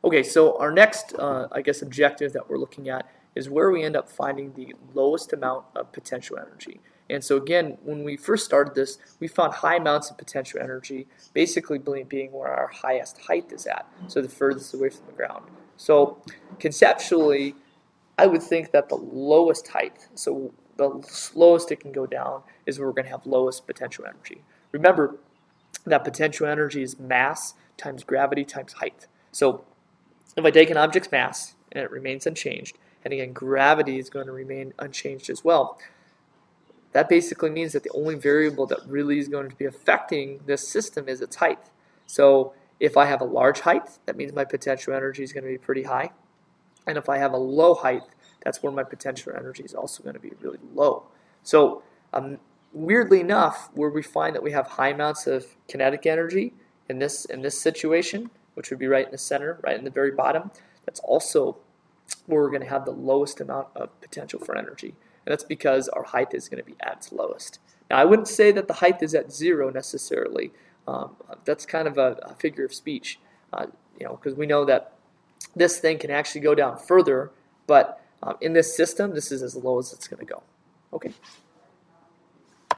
Okay, so our next, I guess, objective that we're looking at is where we end up finding the lowest amount of potential energy. And so again, when we first started this, we found high amounts of potential energy, basically being where our highest height is at, so the furthest away from the ground. So conceptually, I would think that the lowest height, so the slowest it can go down, is where we're going to have lowest potential energy. Remember that potential energy is mass times gravity times height. So if I take an object's mass and it remains unchanged, and again, gravity is going to remain unchanged as well, that basically means that the only variable that really is going to be affecting this system is its height. So if I have a large height, that means my potential energy is going to be pretty high. And if I have a low height, that's where my potential energy is also going to be really low. So weirdly enough, where we find that we have high amounts of kinetic energy in this situation, which would be right in the center, right in the very bottom, that's also where we're going to have the lowest amount of potential for energy. And that's because our height is going to be at its lowest. Now, I wouldn't say that the height is at zero necessarily. That's kind of a figure of speech, because we know that this thing can actually go down further, but in this system, this is as low as it's going to go. Okay.